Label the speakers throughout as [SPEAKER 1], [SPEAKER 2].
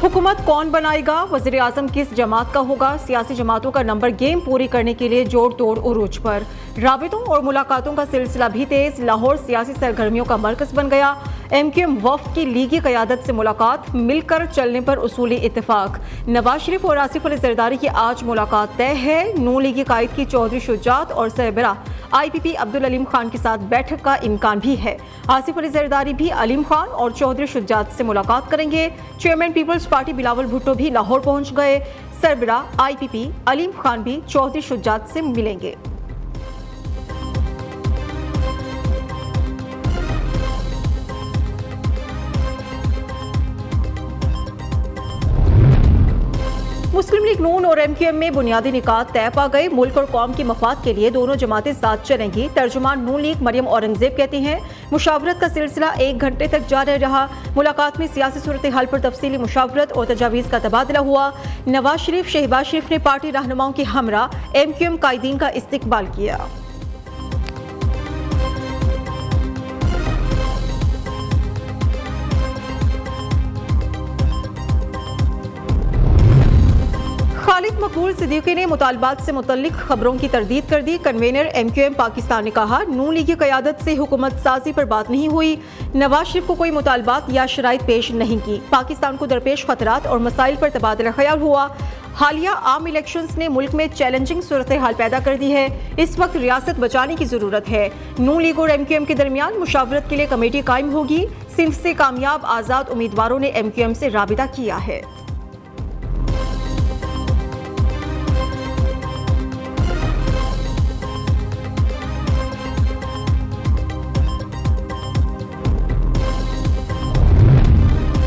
[SPEAKER 1] हुकूमत कौन बनाएगा, वज़ीर आज़म किस जमात का होगा। सियासी जमातों का नंबर गेम पूरी करने के लिए जोड़ तोड़ उरूज पर। राबितों और मुलाकातों का सिलसिला भी तेज। लाहौर सियासी सरगर्मियों का मरकज बन गया। MQM वफ़द की लीगी क़यादत से मुलाकात, मिलकर चलने पर उसूली इत्तेफाक। नवाज शरीफ और आसिफ अली जरदारी की आज मुलाकात तय है। नून लीगी कायद की चौधरी शुजात और सरबरा IPP अब्दुल अलीम खान के साथ बैठक का इम्कान भी है। आसिफ अली जरदारी भी अलीम खान और चौधरी शुजात से मुलाकात करेंगे। Chairman Peoples Party Bilawal Bhutto भी लाहौर पहुंच गए। सरबरा IPP अलीम खान भी चौधरी शुजात से मिलेंगे। मुस्लिम लीग नून और MQM में बुनियादी निकात तय पा गए। मुल्क और कौम की मफाद के लिए दोनों जमातें साथ चलेंगी। तर्जुमान नून लीग मरियम औरंगजेब कहती हैं, मुशावरत का सिलसिला 1 घंटे तक जारी रहा। मुलाकात में सियासी सूरत हाल पर तफसीली मुशावरत और तजावीज़ का तबादला हुआ। नवाज शरीफ शहबाज शरीफ ने पार्टी रहनुमाओं की हमरा MQM कायदीन का इस्तकबाल किया। खालिद मकबूल सिद्दीकी ने मुतालबात से मुतल्लिक खबरों की तरदीद कर दी। कन्वेनर MQM पाकिस्तान ने कहा, नून लीग की क़यादत से हुकूमत साजी पर बात नहीं हुई। नवाज शरीफ को कोई मुतालबात या शराइत पेश नहीं की। पाकिस्तान को दरपेश खतरात और मसाइल पर तबादला ख्याल हुआ। हालिया आम इलेक्शंस ने मुल्क में चैलेंजिंग सूरत हाल पैदा कर दी है। इस वक्त रियासत बचाने की जरूरत है। नून लीग और MQM के दरमियान मुशावरत के लिए कमेटी कायम होगी। सिंध से कामयाब आज़ाद उम्मीदवारों ने MQM से राबिता किया है।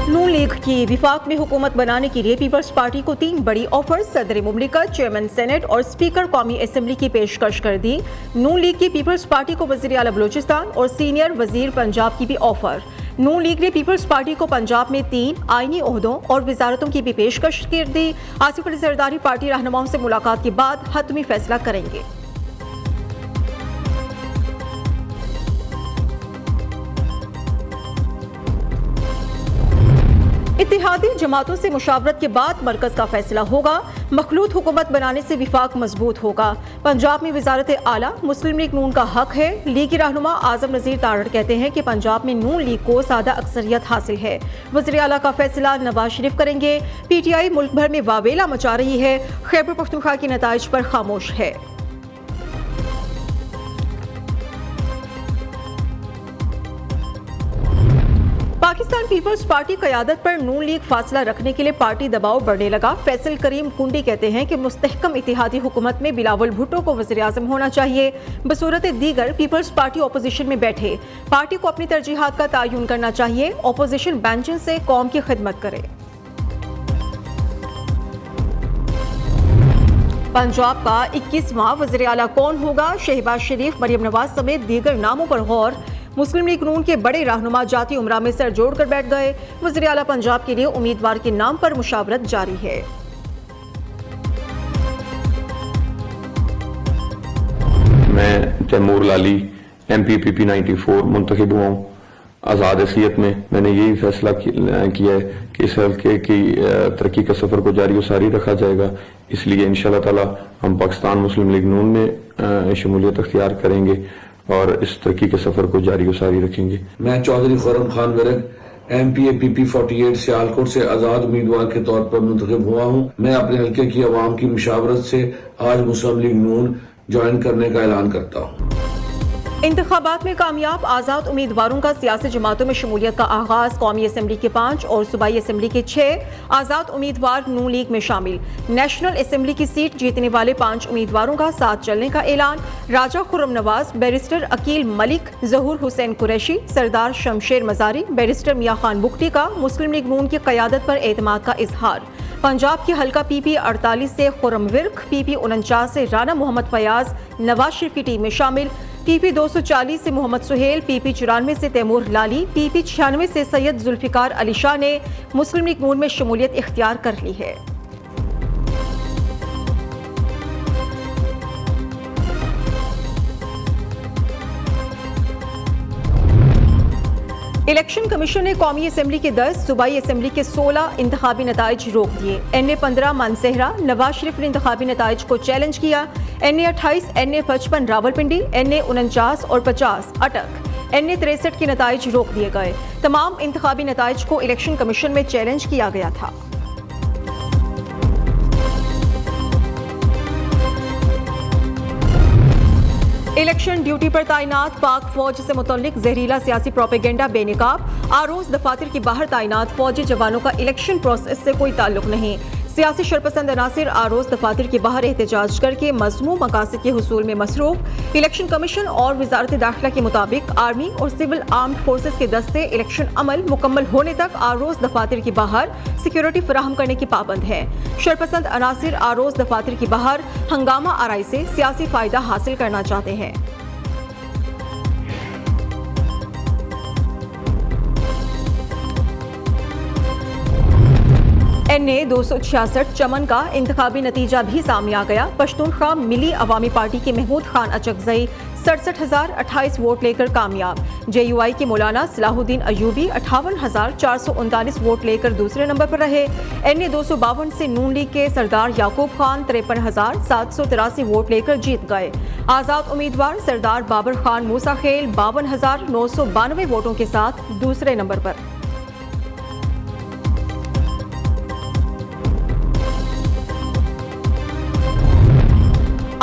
[SPEAKER 1] नून लीग की विफाक में हुकूमत बनाने के लिए पीपल्स पार्टी को 3 बड़ी ऑफर। सदर मुमलिकत, चेयरमैन सेनेट और स्पीकर कौमी असम्बली की पेशकश कर दी। नून लीग की पीपल्स पार्टी को वज़ीर आला बलूचिस्तान और सीनियर वजीर पंजाब की भी ऑफर। नून लीग ने पीपल्स पार्टी को पंजाब में 3 आईनी ओहदों और वजारतों की भी पेशकश कर दी। आसिफ अली जरदारी पार्टी रहनुमाओं से मुलाकात के बाद हतमी फैसला करेंगे। इत्तेहादी जमातों से मुशावरत के बाद मरकज का फैसला होगा। मखलूत हुकूमत बनाने से विफाक मजबूत होगा। पंजाब में वजारत आला मुस्लिम लीग नून का हक है। लीगी रहनुमा आजम नज़ीर तारड़ कहते हैं कि पंजाब में नून लीग को सादा अक्सरियत हासिल है। वज़ीर आला का फैसला नवाज शरीफ करेंगे। PTI मुल्क भर में वावेला मचा रही है। खैबर पख्तूनख्वा के नताइज पर खामोश है। पाकिस्तान पीपल्स पार्टी क़यादत पर नून लीग फासला रखने के लिए पार्टी दबाव बढ़ने लगा। फैसल करीम कुंडी कहते हैं कि मुस्तहकम इत्तेहादी हुकूमत में बिलावल भुट्टो को वज़ीर आज़म होना चाहिए। बसूरत दीगर पीपल्स पार्टी अपोजिशन में बैठे। पार्टी को अपनी तरजीहात का तयन करना चाहिए। अपोजिशन बेंचेस से कौम की खिदमत करे। पंजाब का 21वां वज़ीर आला कौन होगा। शहबाज शरीफ, मरियम नवाज समेत दीगर नामों पर गौर। मुस्लिम लीग नून के बड़े रहनुमा जाती उमरा में सर जोड़कर बैठ गए। वज़ीर आला पंजाब के लिए उम्मीदवार के नाम पर मुशावरत जारी है।
[SPEAKER 2] मैं तैमूर लाली MP PP 94 मुंतखब हुआ हूँ। आज़ाद हैसियत में मैंने यही फैसला किया है कि इस हल्के की तरक्की का सफर को जारी और सारी रखा जाएगा। इसलिए इंशाअल्लाह ताला हम पाकिस्तान मुस्लिम लीग नून में शमूलियत अख्तियार करेंगे और इस तरक्की के सफर को जारी और सारी रखेंगे।
[SPEAKER 3] मैं चौधरी खुर्रम खान विरक MPA PP 48 सियालकोट से आजाद उम्मीदवार के तौर पर मुंतखब हुआ हूँ। मैं अपने हल्के की आवाम की मुशावरत से आज मुस्लिम लीग नून ज्वाइन करने का ऐलान करता हूँ।
[SPEAKER 1] इंतखाबात में कामयाब आज़ाद उम्मीदवारों का सियासी जमातों में शमूलियत का आगाज। कौमी असम्बली के 5 और सूबाई असम्बली के 6 आज़ाद उम्मीदवार नून लीग में शामिल। नेशनल असम्बली की सीट जीतने वाले 5 उम्मीदवारों का साथ चलने का ऐलान। राजा खुर्रम नवाज, बैरिस्टर अकील मलिक, जहूर हुसैन कुरैशी, सरदार शमशेर मजारी, बैरिस्टर मियां खान बुख्ती का मुस्लिम लीग नून की क़यादत पर एतमाद का इजहार। पंजाब की हल्का PP 48 से खुर्रम विर्क, PP 49 से राना मोहम्मद फयाज नवाज शरीफ की टीम में शामिल। PP 240 से मोहम्मद सुहेल, PP 94 से तैमूर लाली, PP 96 से सैयद जुल्फिकार अली शाह ने मुस्लिम लीग नून में शमूलियत इख्तियार कर ली है। इलेक्शन कमीशन ने कौमी असम्बली के 10, सूबाई असम्बली के 16 इंतखाबी नताइज रोक दिए। NA 15 मानसेहरा, नवाज शरीफ ने इंतखाबी नताइज को चैलेंज किया। NA 28, NA 55 रावलपिंडी, NA 49 और 50 अटक, NA 63 के नताइज रोक दिए गए। तमाम इंतखाबी नताइज को इलेक्शन कमीशन में चैलेंज किया गया था। इलेक्शन ड्यूटी पर तैनात पाक फौज से मुतल्लिक जहरीला सियासी प्रोपेगेंडा बेनकाब। आरोज दफातर के बाहर तैनात फौजी जवानों का इलेक्शन प्रोसेस से कोई ताल्लुक नहीं। सियासी शरपसंद अनासिर आरोज दफातर के बाहर एहतजाज करके मज़मूम मकासद के हुसूल में मसरूफ। इलेक्शन कमीशन और वजारत दाखिला के मुताबिक आर्मी और सिविल आर्म्ड फोर्सेस के दस्ते इलेक्शन अमल मुकम्मल होने तक आरोज दफातर के बाहर सिक्योरिटी फराहम करने की पाबंद है। शरपसंद अनासिर आरोज दफातर के बाहर हंगामा आराई से सियासी फायदा हासिल करना चाहते हैं। NA 266 चमन का इंतखाबी नतीजा भी सामने आ गया। पश्तूनख्वा मिली अवामी पार्टी के महमूद खान अचकजई 67,028 वोट लेकर कामयाब। JUI के मौलाना सलाहुद्दीन अयूबी 58,439 वोट लेकर दूसरे नंबर पर रहे। NA 252 से नून लीग के सरदार याकूब खान 53,783 वोट लेकर जीत गए। आजाद उम्मीदवार सरदार बाबर खान मूसा खेल 52,992 वोटों के साथ दूसरे नंबर पर।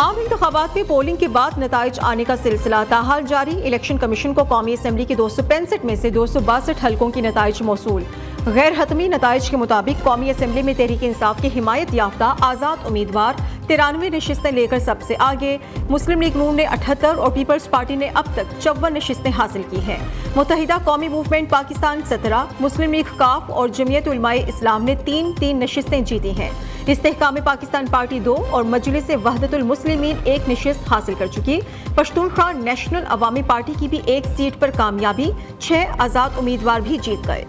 [SPEAKER 1] आम इंतखाबात में पोलिंग के बाद नताइज आने का सिलसिला ताहाल जारी। इलेक्शन कमीशन को कौमी असम्बली के 265 में से 262 हलकों की नताइज मौसूल। गैर हतमी नताइज के मुताबिक कौमी असम्बली में तहरीक इंसाफ की हिमायत याफ्ता आज़ाद उम्मीदवार 93 नशिस्तें लेकर सबसे आगे। मुस्लिम लीग नून ने 78 और पीपल्स पार्टी ने अब तक 54 नशिस्तें हासिल की हैं। मुत्तहिदा कौमी मूवमेंट पाकिस्तान 17, मुस्लिम लीग काफ और जमीयत उलमाए इस्लाम ने 3-3 नशिस्तें जीती हैं। इस्तेहकाम पाकिस्तान पार्टी 2 और मजलिस वहदतुल मुस्लिमीन 1 नशिस्त हासिल कर चुकी। पश्तूनख्वा नेशनल अवामी पार्टी की भी 1 सीट पर कामयाबी, 6 आज़ाद उम्मीदवार भी जीत गए।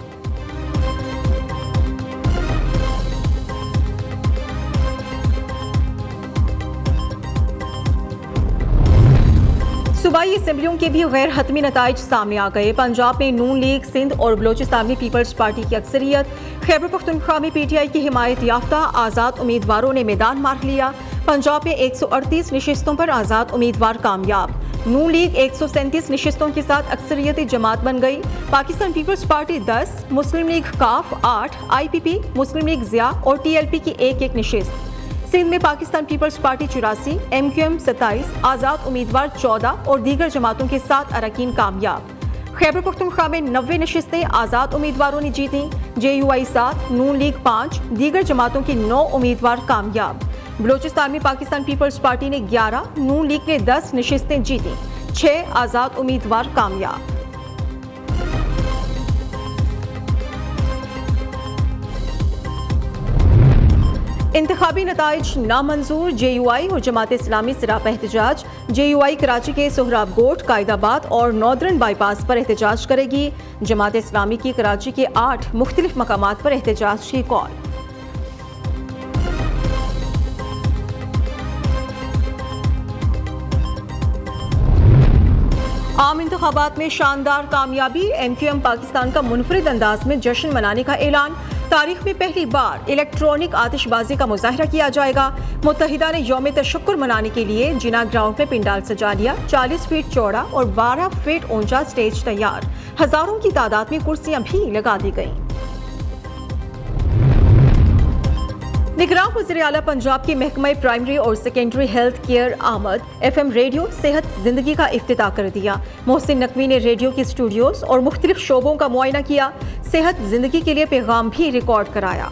[SPEAKER 1] सूबाई असम्बलियों के भी गैर हतमी नताइज सामने आ गए। पंजाब में नून लीग, सिंध और बलोचिस्तान में पीपल्स पार्टी की अक्सरियत। खैबर पख्तूनख्वा में PTI की हिमायत याफ्ता आज़ाद उम्मीदवारों ने मैदान मार लिया। पंजाब में 138 नशिस्तों पर आज़ाद उम्मीदवार कामयाब। नून लीग 137 नशिस्तों के साथ अक्सरियती जमात बन गई। पाकिस्तान पीपल्स पार्टी 10, मुस्लिम लीग काफ 8, IPP, मुस्लिम लीग ज़िया और TLP की 1-1 नशिस्त। सिंध में पाकिस्तान पीपल्स पार्टी 84, MQM 27, आज़ाद उम्मीदवार 14 और दीगर जमातों के 7 अरकान कामयाब। खैबर पख्तूनख्वा में 90 नशिस्तें आज़ाद उम्मीदवारों ने जीती। JUI 7, नून लीग 5, दीगर जमातों के 9 उम्मीदवार कामयाब। बलोचिस्तान में पाकिस्तान पीपल्स पार्टी ने 11, नून लीग ने 10 नशिस्तें जीती, 6 आज़ाद उम्मीदवार कामयाब। इंतखाबी नताइज नामंजूर। JUI और जमात इस्लामी सिराप एहतजाज। JUI कराची के सोहराब गोट, कायदाबाद और नॉर्दर्न बाईपास पर एहतजाज करेगी। जमात इस्लामी की कराची के 8 मुख्तलिफ मकामात पर एहतजाज की कॉल। आम इंतखाबात में शानदार कामयाबी। MQM पाकिस्तान का मुनफरिद अंदाज में जश्न मनाने का ऐलान। तारीख में पहली बार इलेक्ट्रॉनिक आतिशबाजी का मुजाहरा किया जाएगा। मुत्तहिदा ने यौम तशक्कुर मनाने के लिए जिना ग्राउंड में पिंडाल सजा लिया। 40 फीट चौड़ा और 12 फीट ऊंचा स्टेज तैयार। हजारों की तादाद में कुर्सियां भी लगा दी गईं। निगरान वज़ीर आला पंजाब की महकमा प्राइमरी और सेकेंडरी हेल्थ केयर आमद। FM रेडियो सेहत जिंदगी का इफ्तिताह कर दिया। मोहसिन नकवी ने रेडियो की स्टूडियोज और मुख्तलिफ शोबों का मुआयना किया। सेहत जिंदगी के लिए पैगाम भी रिकॉर्ड कराया।